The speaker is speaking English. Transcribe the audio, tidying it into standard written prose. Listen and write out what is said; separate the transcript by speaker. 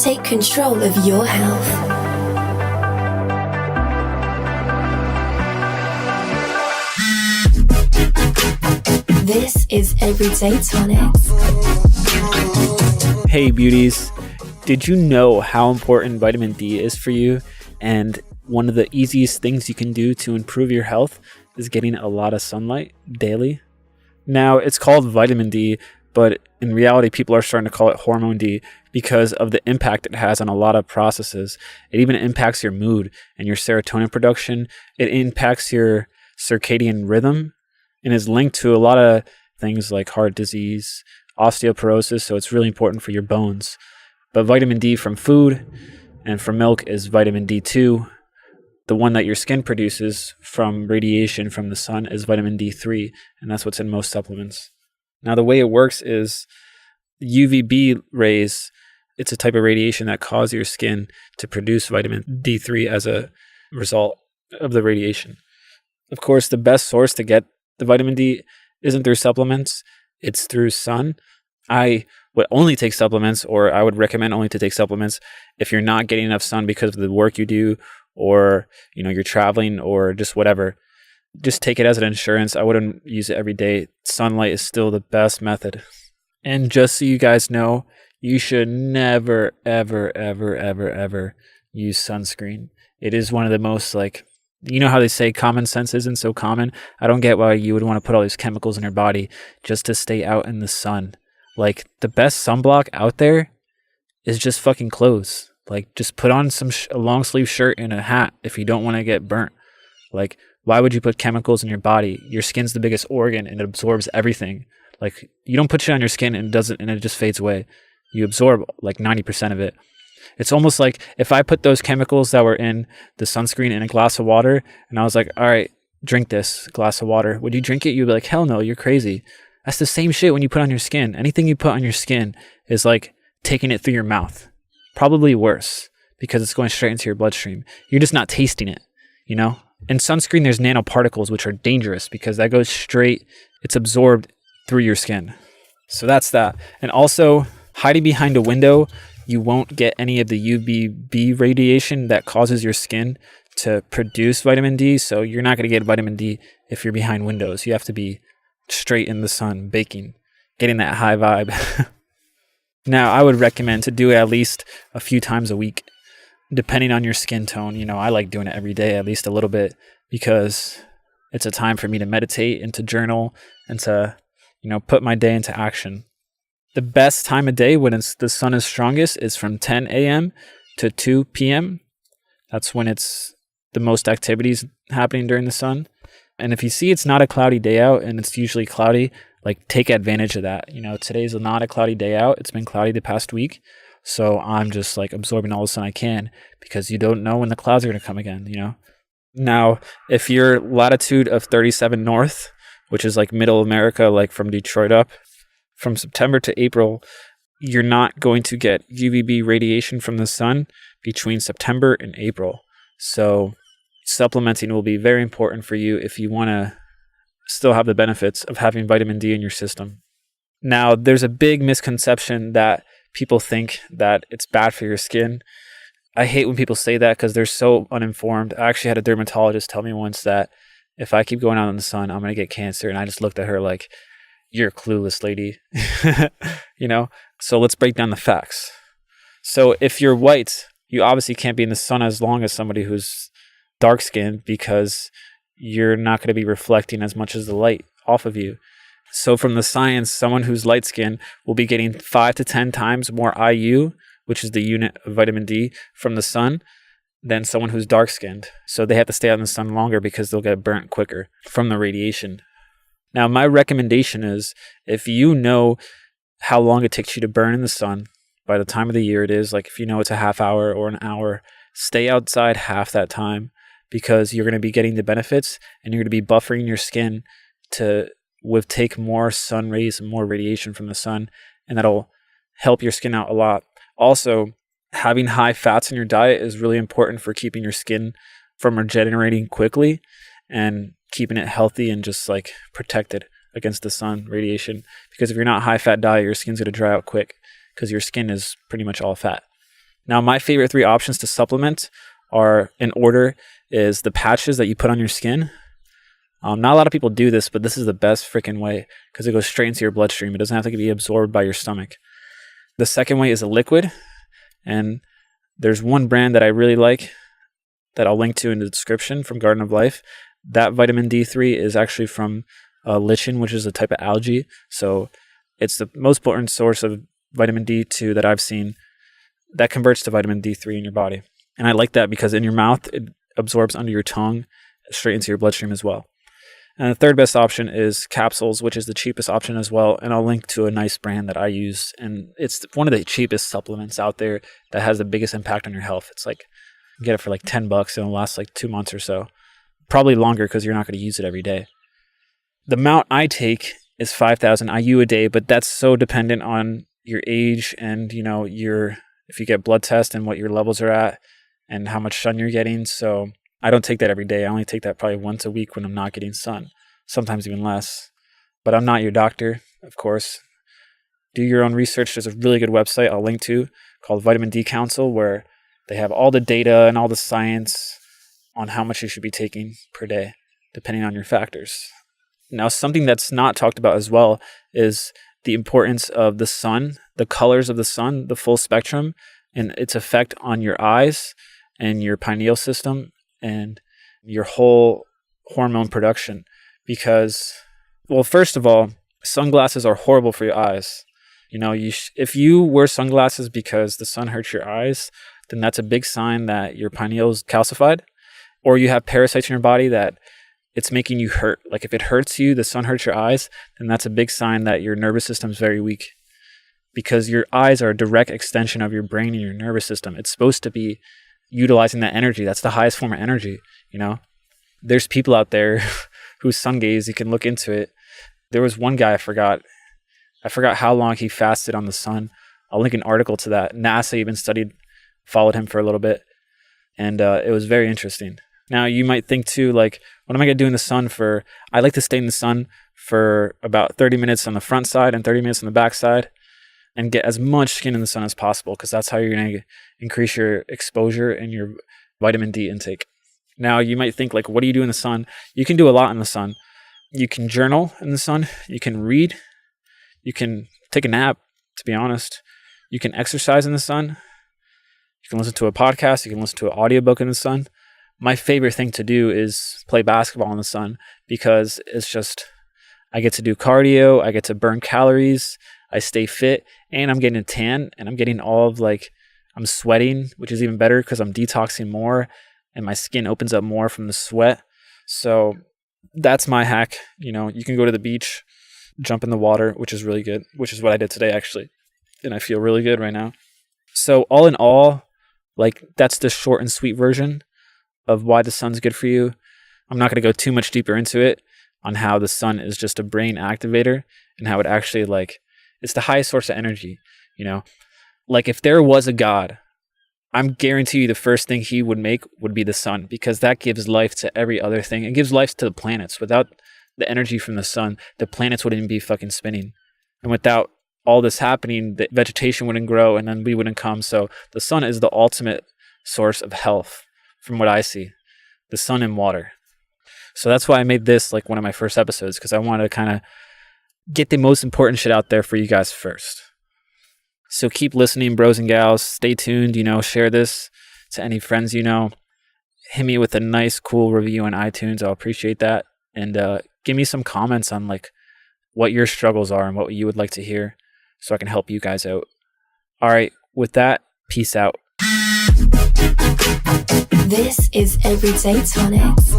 Speaker 1: Take control of your health. This is Everyday Tonics.
Speaker 2: Hey beauties, did you know how important vitamin D is for you? And one of the easiest things you can do to improve your health is getting a lot of sunlight daily. Now, it's called vitamin D, but in reality, people are starting to call it hormone D because of the impact it has on a lot of processes. It even impacts your mood and your serotonin production. It impacts your circadian rhythm and is linked to a lot of things like heart disease, osteoporosis, so it's really important for your bones. But vitamin D from food and from milk is vitamin D2. The one that your skin produces from radiation from the sun is vitamin D3, and that's what's in most supplements. Now, the way it works is UVB rays, it's a type of radiation that causes your skin to produce vitamin D3 as a result of the radiation. Of course, the best source to get the vitamin D isn't through supplements, it's through sun. I would only take supplements, or I would recommend only to take supplements if you're not getting enough sun because of the work you do, or you're traveling, or just whatever. Just take it as an insurance. I wouldn't use it every day. Sunlight is still the best method. And just so you guys know, you should never, ever, ever, ever, ever use sunscreen. It is one of the most how they say common sense isn't so common? I don't get why you would want to put all these chemicals in your body just to stay out in the sun. Like, the best sunblock out there is just fucking clothes. Like, just put on a long sleeve shirt and a hat if you don't want to get burnt. Like, why would you put chemicals in your body? Your skin's the biggest organ and it absorbs everything. Like, you don't put shit on your skin and it just fades away. You absorb like 90% of it. It's almost like if I put those chemicals that were in the sunscreen in a glass of water and I was like, all right, drink this glass of water. Would you drink it? You'd be like, hell no, you're crazy. That's the same shit when you put on your skin. Anything you put on your skin is like taking it through your mouth. Probably worse because it's going straight into your bloodstream. You're just not tasting it, In sunscreen, there's nanoparticles, which are dangerous because that goes straight, it's absorbed through your skin. So that's that. And also, hiding behind a window, you won't get any of the UVB radiation that causes your skin to produce vitamin D. So you're not going to get vitamin D if you're behind windows. You have to be straight in the sun, baking, getting that high vibe. Now, I would recommend to do it at least a few times a week, depending on your skin tone. I like doing it every day, at least a little bit, because it's a time for me to meditate and to journal and to, put my day into action. The best time of day when the sun is strongest is from 10 a.m. to 2 p.m. That's when it's the most activities happening during the sun. And if you see it's not a cloudy day out and it's usually cloudy, take advantage of that. Today's not a cloudy day out. It's been cloudy the past week. So I'm just absorbing all the sun I can because you don't know when the clouds are going to come again, Now, if you're latitude of 37 north, which is middle America, from Detroit up, from September to April, you're not going to get UVB radiation from the sun between September and April. So supplementing will be very important for you if you want to still have the benefits of having vitamin D in your system. Now, there's a big misconception that people think that it's bad for your skin. I hate when people say that because they're so uninformed. I actually had a dermatologist tell me once that if I keep going out in the sun, I'm going to get cancer. And I just looked at her like, you're a clueless lady, So let's break down the facts. So if you're white, you obviously can't be in the sun as long as somebody who's dark skinned because you're not going to be reflecting as much as the light off of you. So from the science, someone who's light skinned will be getting 5 to 10 times more IU, which is the unit of vitamin D, from the sun than someone who's dark skinned. So they have to stay out in the sun longer because they'll get burnt quicker from the radiation. Now, my recommendation is if you know how long it takes you to burn in the sun by the time of the year it is, if it's a half hour or an hour, stay outside half that time because you're going to be getting the benefits and you're going to be buffering your skin to take more sun rays and more radiation from the sun, and that'll help your skin out a lot. Also, having high fats in your diet is really important for keeping your skin from regenerating quickly and keeping it healthy and just protected against the sun radiation. Because if you're not high fat diet, your skin's going to dry out quick because your skin is pretty much all fat. Now, my favorite 3 options to supplement are, in order, is the patches that you put on your skin. Not a lot of people do this, but this is the best freaking way because it goes straight into your bloodstream. It doesn't have to be absorbed by your stomach. The second way is a liquid, and there's one brand that I really like that I'll link to in the description from Garden of Life. That vitamin D3 is actually from lichen, which is a type of algae. So it's the most potent source of vitamin D2 that I've seen that converts to vitamin D3 in your body. And I like that because in your mouth, it absorbs under your tongue straight into your bloodstream as well. And the third best option is capsules, which is the cheapest option as well. And I'll link to a nice brand that I use. And it's one of the cheapest supplements out there that has the biggest impact on your health. It's like, you get it for like $10 and it'll last like 2 months or so. Probably longer because you're not going to use it every day. The amount I take is 5,000 IU a day, but that's so dependent on your age and, if you get blood tests and what your levels are at and how much sun you're getting. So I don't take that every day. I only take that probably once a week when I'm not getting sun, sometimes even less. But I'm not your doctor, of course. Do your own research. There's a really good website I'll link to called Vitamin D Council where they have all the data and all the science on how much you should be taking per day, depending on your factors. Now, something that's not talked about as well is the importance of the sun, the colors of the sun, the full spectrum, and its effect on your eyes and your pineal system and your whole hormone production. Because, well, first of all, sunglasses are horrible for your eyes. If you wear sunglasses because the sun hurts your eyes, then that's a big sign that your pineal is calcified, or you have parasites in your body that it's making you hurt. Like if it hurts you, the sun hurts your eyes, then that's a big sign that your nervous system is very weak, because your eyes are a direct extension of your brain and your nervous system. It's supposed to be utilizing that energy. That's the highest form of energy. There's people out there who sun gaze. You can look into it. There was one guy I forgot how long he fasted on the sun. I'll link an article to that. NASA even followed him for a little bit, and it was very interesting. Now you might think too, like, what am I going to do in the sun for? I like to stay in the sun for about 30 minutes on the front side and 30 minutes on the back side and get as much skin in the sun as possible, because that's how you're going to increase your exposure and your vitamin D intake. Now you might think, like, what do you do in the sun? You can do a lot in the sun. You can journal in the sun. You can read. You can take a nap, to be honest. You can exercise in the sun. You can listen to a podcast. You can listen to an audiobook in the sun. My favorite thing to do is play basketball in the sun, because it's just, I get to do cardio. I get to burn calories. I stay fit, and I'm getting a tan, and I'm getting I'm sweating, which is even better because I'm detoxing more and my skin opens up more from the sweat. So that's my hack. You can go to the beach, jump in the water, which is really good, which is what I did today actually. And I feel really good right now. So all in all, that's the short and sweet version of why the sun's good for you. I'm not going to go too much deeper into it on how the sun is just a brain activator and how it actually it's the highest source of energy. If there was a God, I'm guarantee you the first thing he would make would be the sun, because that gives life to every other thing. It gives life to the planets. Without the energy from the sun, the planets wouldn't be fucking spinning. And without all this happening, the vegetation wouldn't grow, and then we wouldn't come. So the sun is the ultimate source of health from what I see. The sun and water. So that's why I made this one of my first episodes, because I wanted to kind of get the most important shit out there for you guys first. So keep listening, bros and gals. Stay tuned, share this to any friends Hit me with a nice, cool review on iTunes. I'll appreciate that. And give me some comments on what your struggles are and what you would like to hear, so I can help you guys out. All right, with that, peace out.
Speaker 1: This is Everyday Tonics.